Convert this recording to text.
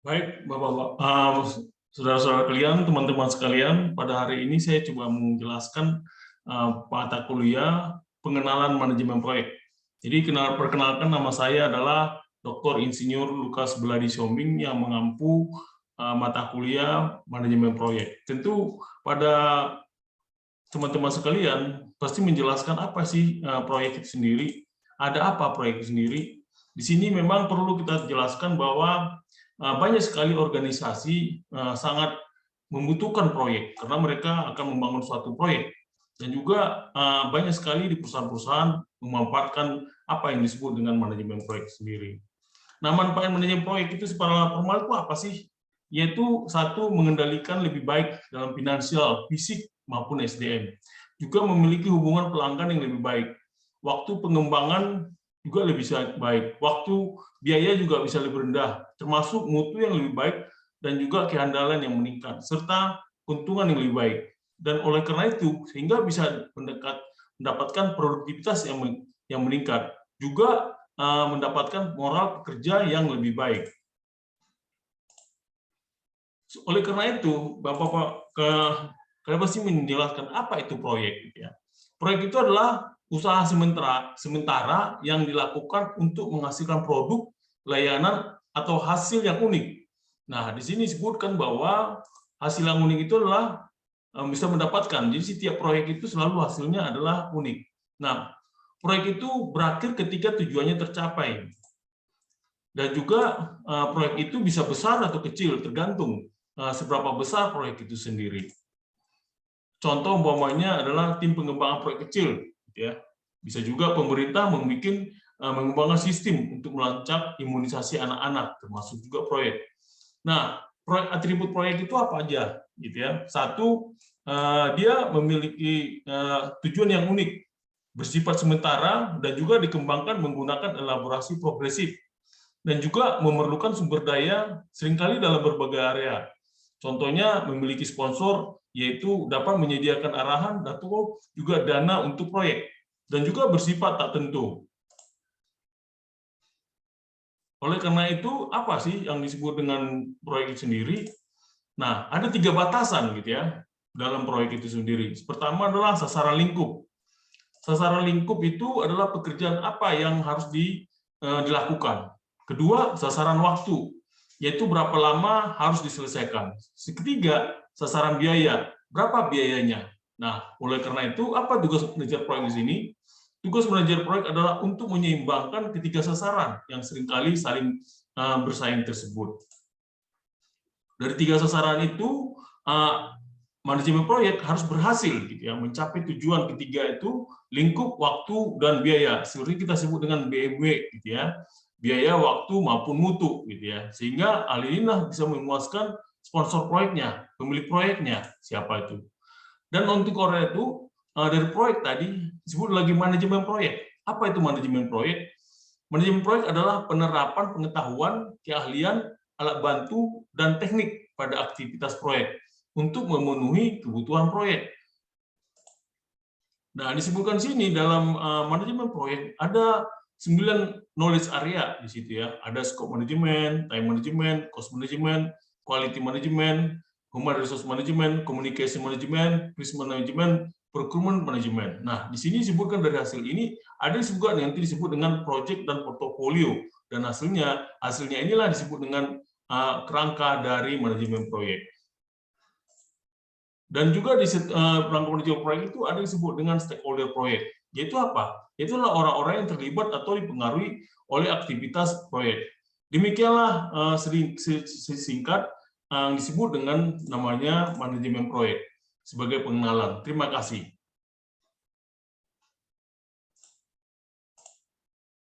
Baik, Bapak-Bapak, saudara-saudara kalian, teman-teman sekalian, pada hari ini saya coba menjelaskan mata kuliah pengenalan manajemen proyek. Jadi perkenalkan, nama saya adalah Dr. Insinyur Lukas Beladi Siombing yang mengampu mata kuliah manajemen proyek. Tentu pada teman-teman sekalian pasti menjelaskan apa sih proyek itu sendiri, ada apa proyek itu sendiri. Di sini memang perlu kita jelaskan bahwa banyak sekali organisasi sangat membutuhkan proyek karena mereka akan membangun suatu proyek, dan juga banyak sekali di perusahaan-perusahaan memanfaatkan apa yang disebut dengan manajemen proyek sendiri. Nah, manfaat manajemen proyek itu secara formal itu apa sih? Yaitu satu, mengendalikan lebih baik dalam finansial, fisik maupun SDM. Juga memiliki hubungan pelanggan yang lebih baik. Waktu pengembangan juga lebih baik. Waktu biaya juga bisa lebih rendah, termasuk mutu yang lebih baik dan juga kehandalan yang meningkat, serta keuntungan yang lebih baik. Dan oleh karena itu, sehingga bisa mendapatkan produktivitas yang meningkat. Juga mendapatkan moral pekerja yang lebih baik. Oleh karena itu, Bapak-Bapak, kalian pasti menjelaskan apa itu proyek. Proyek itu adalah usaha sementara yang dilakukan untuk menghasilkan produk, layanan, atau hasil yang unik. Nah, di sini disebutkan bahwa hasil yang unik itu adalah bisa mendapatkan. Jadi setiap proyek itu selalu hasilnya adalah unik. Nah, proyek itu berakhir ketika tujuannya tercapai. Dan juga proyek itu bisa besar atau kecil, tergantung seberapa besar proyek itu sendiri. Contoh umpamanya adalah tim pengembangan proyek kecil, ya. Bisa juga pemerintah mengembangkan sistem untuk melacak imunisasi anak-anak, termasuk juga proyek. Nah, atribut proyek itu apa aja, gitu ya? Satu, dia memiliki tujuan yang unik, bersifat sementara, dan juga dikembangkan menggunakan elaborasi progresif, dan juga memerlukan sumber daya seringkali dalam berbagai area. Contohnya memiliki sponsor, yaitu dapat menyediakan arahan atau juga dana untuk proyek, dan juga bersifat tak tentu. Oleh karena itu, apa sih yang disebut dengan proyek itu sendiri? Nah, ada 3 batasan gitu ya dalam proyek itu sendiri. Pertama adalah sasaran lingkup. Sasaran lingkup itu adalah pekerjaan apa yang harus dilakukan. Kedua, sasaran waktu, yaitu berapa lama harus diselesaikan. Ketiga, sasaran biaya, berapa biayanya. Nah, oleh karena itu, apa tugas manajer proyek di sini? Tugas manajer proyek adalah untuk menyeimbangkan ketiga sasaran yang seringkali saling bersaing tersebut. Dari 3 sasaran itu, manajemen proyek harus berhasil gitu ya mencapai tujuan ketiga itu, lingkup, waktu, dan biaya. Seperti kita sebut dengan BMW gitu ya. Biaya, waktu, maupun mutu gitu ya. Sehingga hal ini bisa memuaskan sponsor proyeknya, pemilik proyeknya, siapa itu. Dan untuk Korea itu dari proyek tadi disebut lagi manajemen proyek. Apa itu manajemen proyek? Manajemen proyek adalah penerapan pengetahuan, keahlian, alat bantu, dan teknik pada aktivitas proyek untuk memenuhi kebutuhan proyek. Nah, disebutkan sini dalam manajemen proyek ada 9 knowledge area di situ ya. Ada scope management, time management, cost management, quality management, human resource management, communication management, risk management, procurement management. Nah, di sini disebutkan dari hasil ini ada juga yang disebut dengan project dan portofolio, dan hasilnya inilah disebut dengan kerangka dari manajemen proyek. Dan juga di rangka manajemen proyek itu ada yang disebut dengan stakeholder proyek. Yaitu apa? Yaitu orang-orang yang terlibat atau dipengaruhi oleh aktivitas proyek. Demikianlah singkat yang disebut dengan namanya manajemen proyek sebagai pengenalan. Terima kasih.